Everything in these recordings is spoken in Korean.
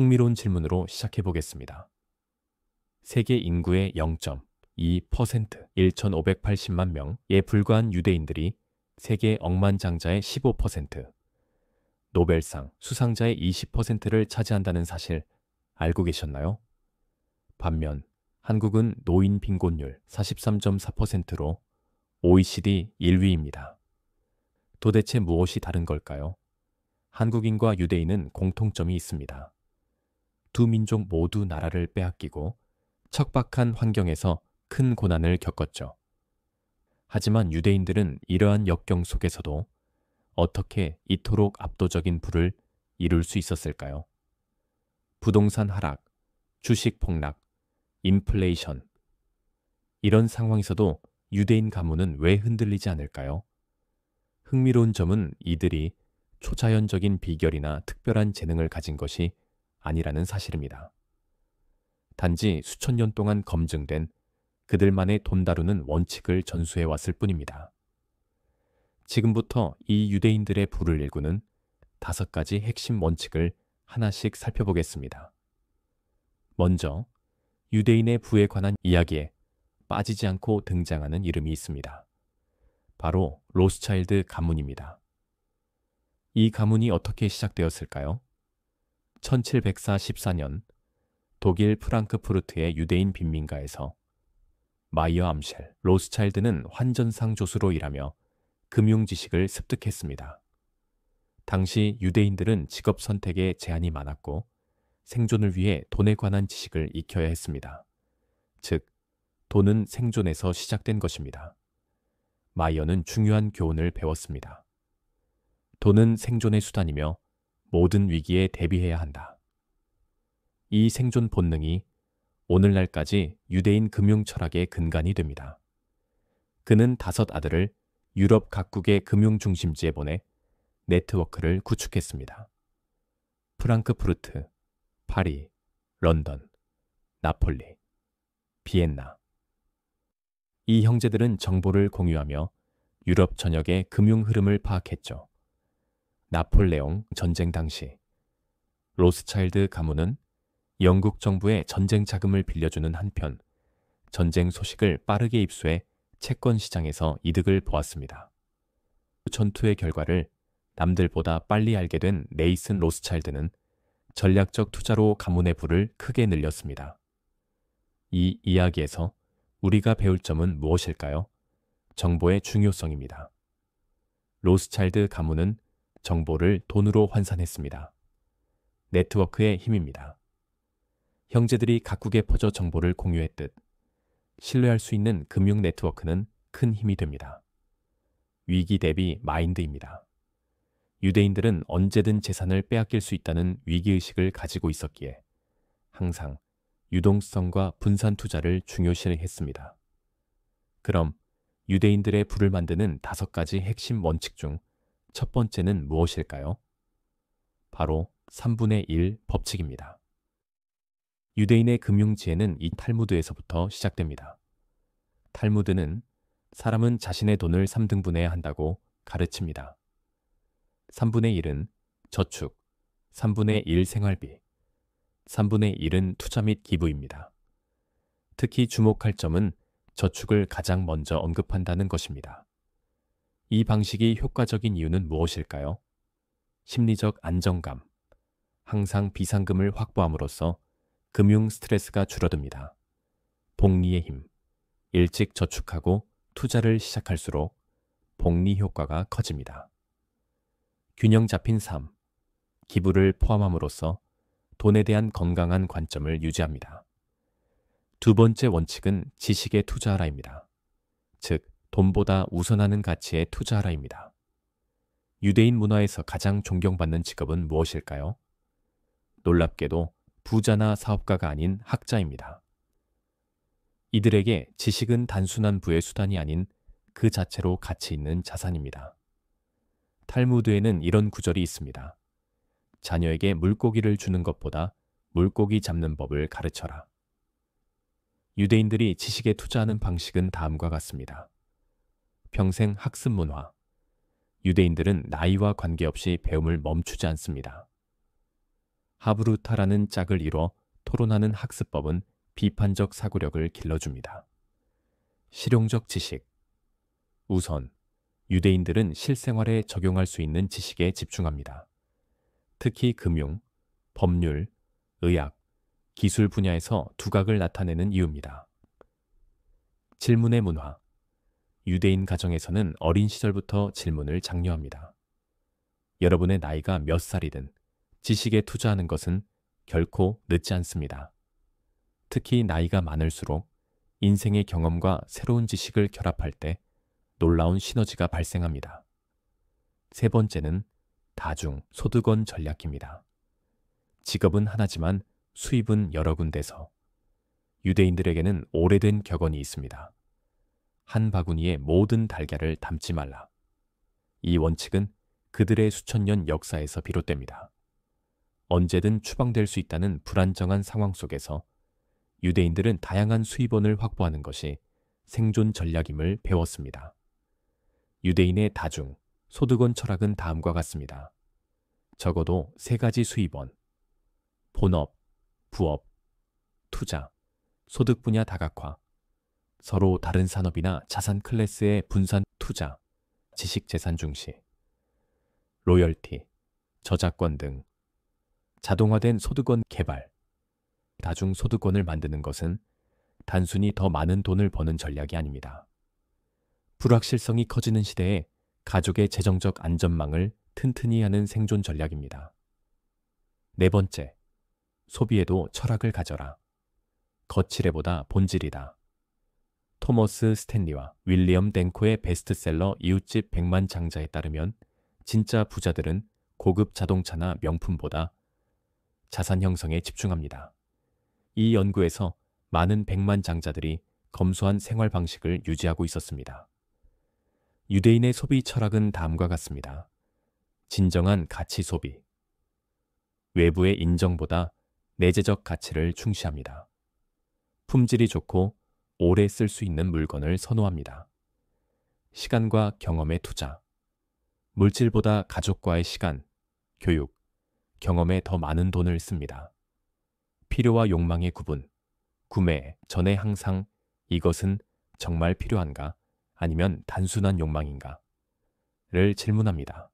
흥미로운 질문으로 시작해 보겠습니다. 세계 인구의 0.2%, 1,580만 명에 불과한 유대인들이 세계 억만장자의 15%, 노벨상 수상자의 20%를 차지한다는 사실 알고 계셨나요? 반면 한국은 노인 빈곤율 43.4%로 OECD 1위입니다. 도대체 무엇이 다른 걸까요? 한국인과 유대인은 공통점이 있습니다. 두 민족 모두 나라를 빼앗기고 척박한 환경에서 큰 고난을 겪었죠. 하지만 유대인들은 이러한 역경 속에서도 어떻게 이토록 압도적인 부를 이룰 수 있었을까요? 부동산 하락, 주식 폭락, 인플레이션. 이런 상황에서도 유대인 가문은 왜 흔들리지 않을까요? 흥미로운 점은 이들이 초자연적인 비결이나 특별한 재능을 가진 것이 아니라는 사실입니다. 단지 수천 년 동안 검증된 그들만의 돈 다루는 원칙을 전수해 왔을 뿐입니다. 지금부터 이 유대인들의 부를 일구는 5가지 핵심 원칙을 하나씩 살펴보겠습니다. 먼저 유대인의 부에 관한 이야기에 빠지지 않고 등장하는 이름이 있습니다. 바로 로스차일드 가문입니다. 이 가문이 어떻게 시작되었을까요? 1714년 독일 프랑크푸르트의 유대인 빈민가에서 마이어 암셸 로스차일드는 환전상 조수로 일하며 금융 지식을 습득했습니다. 당시 유대인들은 직업 선택에 제한이 많았고 생존을 위해 돈에 관한 지식을 익혀야 했습니다. 즉, 돈은 생존에서 시작된 것입니다. 마이어는 중요한 교훈을 배웠습니다. 돈은 생존의 수단이며 모든 위기에 대비해야 한다. 이 생존 본능이 오늘날까지 유대인 금융 철학의 근간이 됩니다. 그는 5 아들을 유럽 각국의 금융 중심지에 보내 네트워크를 구축했습니다. 프랑크푸르트, 파리, 런던, 나폴리, 비엔나. 이 형제들은 정보를 공유하며 유럽 전역의 금융 흐름을 파악했죠. 나폴레옹 전쟁 당시 로스차일드 가문은 영국 정부의 전쟁 자금을 빌려주는 한편 전쟁 소식을 빠르게 입수해 채권 시장에서 이득을 보았습니다. 전투의 결과를 남들보다 빨리 알게 된 네이슨 로스차일드는 전략적 투자로 가문의 부를 크게 늘렸습니다. 이 이야기에서 우리가 배울 점은 무엇일까요? 정보의 중요성입니다. 로스차일드 가문은 정보를 돈으로 환산했습니다. 네트워크의 힘입니다. 형제들이 각국에 퍼져 정보를 공유했듯 신뢰할 수 있는 금융 네트워크는 큰 힘이 됩니다. 위기 대비 마인드입니다. 유대인들은 언제든 재산을 빼앗길 수 있다는 위기의식을 가지고 있었기에 항상 유동성과 분산 투자를 중요시했습니다. 그럼 유대인들의 부를 만드는 5가지 핵심 원칙 중 첫 번째는 무엇일까요? 바로 3분의 1 법칙입니다. 유대인의 금융 지혜는 이 탈무드에서부터 시작됩니다. 탈무드는 사람은 자신의 돈을 3등분해야 한다고 가르칩니다. 3분의 1은 저축, 3분의 1 생활비, 3분의 1은 투자 및 기부입니다. 특히 주목할 점은 저축을 가장 먼저 언급한다는 것입니다. 이 방식이 효과적인 이유는 무엇일까요? 심리적 안정감, 항상 비상금을 확보함으로써 금융 스트레스가 줄어듭니다. 복리의 힘, 일찍 저축하고 투자를 시작할수록 복리 효과가 커집니다. 균형 잡힌 삶, 기부를 포함함으로써 돈에 대한 건강한 관점을 유지합니다. 2번째 원칙은 지식에 투자하라입니다. 즉, 돈보다 우선하는 가치에 투자하라입니다. 유대인 문화에서 가장 존경받는 직업은 무엇일까요? 놀랍게도 부자나 사업가가 아닌 학자입니다. 이들에게 지식은 단순한 부의 수단이 아닌 그 자체로 가치 있는 자산입니다. 탈무드에는 이런 구절이 있습니다. 자녀에게 물고기를 주는 것보다 물고기 잡는 법을 가르쳐라. 유대인들이 지식에 투자하는 방식은 다음과 같습니다. 평생 학습 문화. 유대인들은 나이와 관계없이 배움을 멈추지 않습니다. 하브루타라는 짝을 이뤄 토론하는 학습법은 비판적 사고력을 길러줍니다. 실용적 지식. 우선 유대인들은 실생활에 적용할 수 있는 지식에 집중합니다. 특히 금융, 법률, 의학, 기술 분야에서 두각을 나타내는 이유입니다. 질문의 문화. 유대인 가정에서는 어린 시절부터 질문을 장려합니다. 여러분의 나이가 몇 살이든 지식에 투자하는 것은 결코 늦지 않습니다. 특히 나이가 많을수록 인생의 경험과 새로운 지식을 결합할 때 놀라운 시너지가 발생합니다. 세 번째는 다중 소득원 전략입니다. 직업은 하나지만 수입은 여러 군데서. 유대인들에게는 오래된 격언이 있습니다. 한 바구니에 모든 달걀을 담지 말라. 이 원칙은 그들의 수천 년 역사에서 비롯됩니다. 언제든 추방될 수 있다는 불안정한 상황 속에서 유대인들은 다양한 수입원을 확보하는 것이 생존 전략임을 배웠습니다. 유대인의 다중 소득원 철학은 다음과 같습니다. 적어도 세 가지 수입원, 본업, 부업, 투자, 소득 분야 다각화, 서로 다른 산업이나 자산 클래스의 분산 투자, 지식 재산 중시, 로열티, 저작권 등 자동화된 소득원 개발. 다중 소득원을 만드는 것은 단순히 더 많은 돈을 버는 전략이 아닙니다. 불확실성이 커지는 시대에 가족의 재정적 안전망을 튼튼히 하는 생존 전략입니다. 네 번째, 소비에도 철학을 가져라. 거칠애보다 본질이다. 토머스 스탠리와 윌리엄 댕코의 베스트셀러 이웃집 백만 장자에 따르면 진짜 부자들은 고급 자동차나 명품보다 자산 형성에 집중합니다. 이 연구에서 많은 백만 장자들이 검소한 생활 방식을 유지하고 있었습니다. 유대인의 소비 철학은 다음과 같습니다. 진정한 가치 소비. 외부의 인정보다 내재적 가치를 충시합니다. 품질이 좋고 오래 쓸 수 있는 물건을 선호합니다. 시간과 경험의 투자. 물질보다 가족과의 시간, 교육, 경험에 더 많은 돈을 씁니다. 필요와 욕망의 구분. 구매 전에 항상 이것은 정말 필요한가? 아니면 단순한 욕망인가? 를 질문합니다.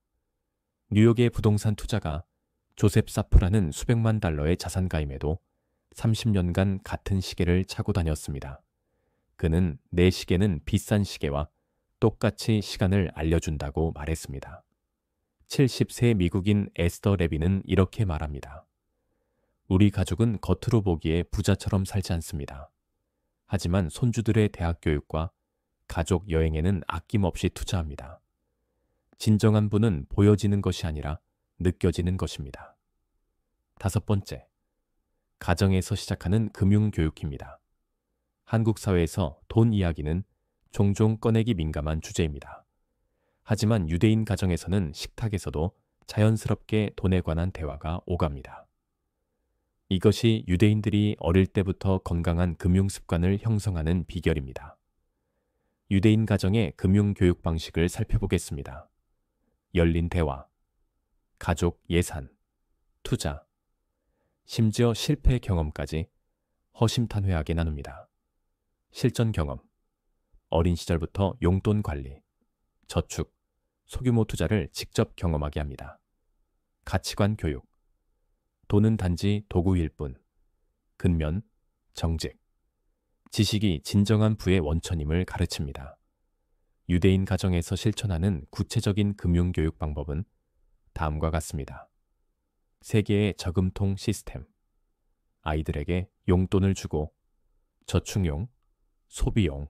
뉴욕의 부동산 투자가 조셉 사프라는 수백만 달러의 자산가임에도 30년간 같은 시계를 차고 다녔습니다. 그는 내 시계는 비싼 시계와 똑같이 시간을 알려준다고 말했습니다. 70세 미국인 에스더 레비는 이렇게 말합니다. 우리 가족은 겉으로 보기에 부자처럼 살지 않습니다. 하지만 손주들의 대학 교육과 가족 여행에는 아낌없이 투자합니다. 진정한 부는 보여지는 것이 아니라 느껴지는 것입니다. 다섯 번째, 가정에서 시작하는 금융교육입니다. 한국 사회에서 돈 이야기는 종종 꺼내기 민감한 주제입니다. 하지만 유대인 가정에서는 식탁에서도 자연스럽게 돈에 관한 대화가 오갑니다. 이것이 유대인들이 어릴 때부터 건강한 금융 습관을 형성하는 비결입니다. 유대인 가정의 금융교육 방식을 살펴보겠습니다. 열린 대화, 가족 예산, 투자, 심지어 실패 경험까지 허심탄회하게 나눕니다. 실전 경험, 어린 시절부터 용돈 관리, 저축, 소규모 투자를 직접 경험하게 합니다. 가치관 교육, 돈은 단지 도구일 뿐, 근면, 정직, 지식이 진정한 부의 원천임을 가르칩니다. 유대인 가정에서 실천하는 구체적인 금융교육 방법은 다음과 같습니다. 세계의 저금통 시스템, 아이들에게 용돈을 주고 저축용, 소비용,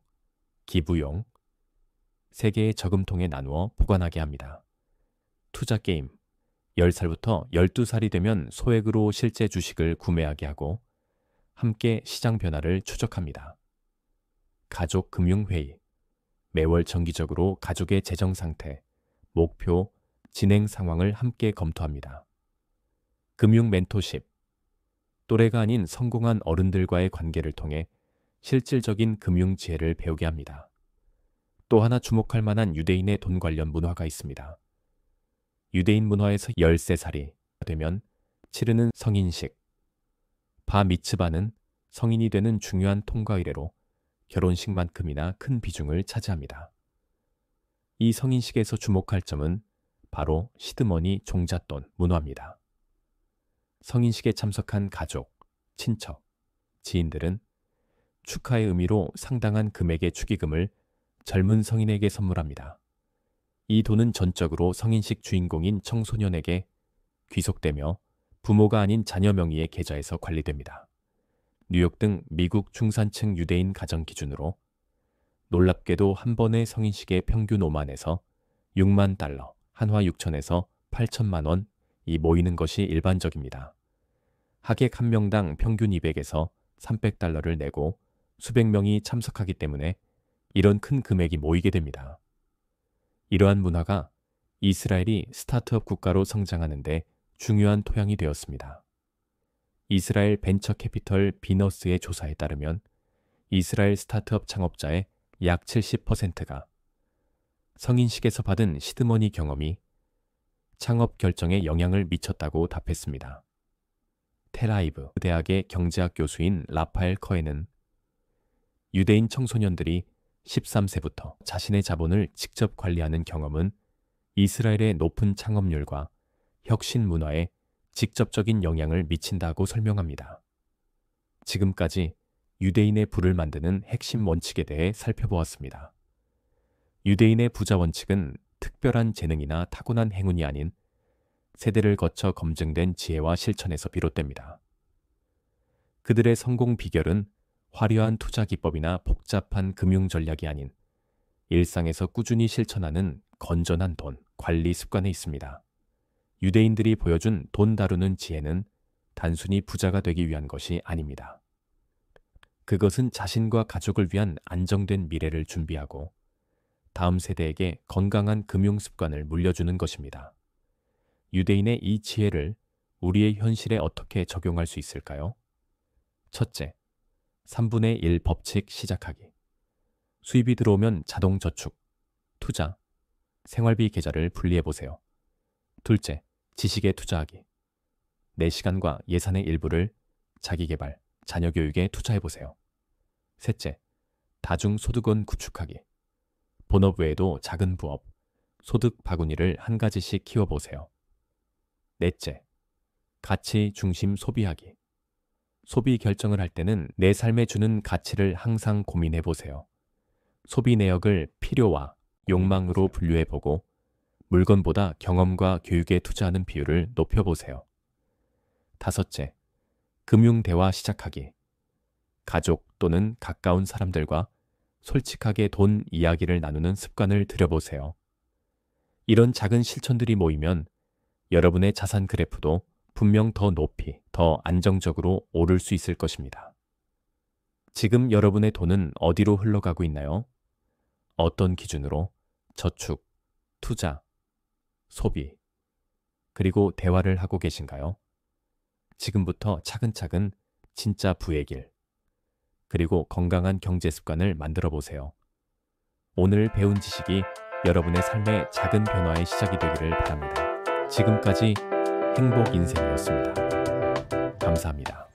기부용, 세 개의 저금통에 나누어 보관하게 합니다. 투자 게임, 10살부터 12살이 되면 소액으로 실제 주식을 구매하게 하고 함께 시장 변화를 추적합니다. 가족 금융회의, 매월 정기적으로 가족의 재정 상태, 목표, 진행 상황을 함께 검토합니다. 금융 멘토십, 또래가 아닌 성공한 어른들과의 관계를 통해 실질적인 금융 지혜를 배우게 합니다. 또 하나 주목할 만한 유대인의 돈 관련 문화가 있습니다. 유대인 문화에서 13살이 되면 치르는 성인식. 바 미츠바는 성인이 되는 중요한 통과 의례로 결혼식만큼이나 큰 비중을 차지합니다. 이 성인식에서 주목할 점은 바로 시드머니 종잣돈 문화입니다. 성인식에 참석한 가족, 친척, 지인들은 축하의 의미로 상당한 금액의 축의금을 젊은 성인에게 선물합니다. 이 돈은 전적으로 성인식 주인공인 청소년에게 귀속되며 부모가 아닌 자녀 명의의 계좌에서 관리됩니다. 뉴욕 등 미국 중산층 유대인 가정 기준으로 놀랍게도 한 번의 성인식의 평균 5만에서 6만 달러, 한화 6천에서 8천만 원이 모이는 것이 일반적입니다. 하객 한 명당 평균 200에서 300달러를 내고 수백 명이 참석하기 때문에 이런 큰 금액이 모이게 됩니다. 이러한 문화가 이스라엘이 스타트업 국가로 성장하는 데 중요한 토양이 되었습니다. 이스라엘 벤처 캐피털 비너스의 조사에 따르면 이스라엘 스타트업 창업자의 약 70%가 성인식에서 받은 시드머니 경험이 창업 결정에 영향을 미쳤다고 답했습니다. 텔아이브 대학의 경제학 교수인 라파엘 커에는 유대인 청소년들이 13세부터 자신의 자본을 직접 관리하는 경험은 이스라엘의 높은 창업률과 혁신 문화에 직접적인 영향을 미친다고 설명합니다. 지금까지 유대인의 부를 만드는 핵심 원칙에 대해 살펴보았습니다. 유대인의 부자 원칙은 특별한 재능이나 타고난 행운이 아닌 세대를 거쳐 검증된 지혜와 실천에서 비롯됩니다. 그들의 성공 비결은 화려한 투자 기법이나 복잡한 금융 전략이 아닌 일상에서 꾸준히 실천하는 건전한 돈 관리 습관에 있습니다. 유대인들이 보여준 돈 다루는 지혜는 단순히 부자가 되기 위한 것이 아닙니다. 그것은 자신과 가족을 위한 안정된 미래를 준비하고 다음 세대에게 건강한 금융 습관을 물려주는 것입니다. 유대인의 이 지혜를 우리의 현실에 어떻게 적용할 수 있을까요? 첫째, 3분의 1 법칙 시작하기. 수입이 들어오면 자동 저축, 투자, 생활비 계좌를 분리해보세요. 둘째, 지식에 투자하기. 내 시간과 예산의 일부를 자기개발, 자녀교육에 투자해보세요. 셋째, 다중소득원 구축하기. 본업 외에도 작은 부업, 소득 바구니를 한 가지씩 키워보세요. 넷째, 가치 중심 소비하기. 소비 결정을 할 때는 내 삶에 주는 가치를 항상 고민해보세요. 소비 내역을 필요와 욕망으로 분류해보고 물건보다 경험과 교육에 투자하는 비율을 높여보세요. 다섯째, 금융대화 시작하기. 가족 또는 가까운 사람들과 솔직하게 돈 이야기를 나누는 습관을 들여보세요. 이런 작은 실천들이 모이면 여러분의 자산 그래프도 분명 더 높이, 더 안정적으로 오를 수 있을 것입니다. 지금 여러분의 돈은 어디로 흘러가고 있나요? 어떤 기준으로 저축, 투자, 소비, 그리고 대화를 하고 계신가요? 지금부터 차근차근 진짜 부의 길, 그리고 건강한 경제 습관을 만들어 보세요. 오늘 배운 지식이 여러분의 삶의 작은 변화의 시작이 되기를 바랍니다. 지금까지 행복 인생이었습니다. 감사합니다.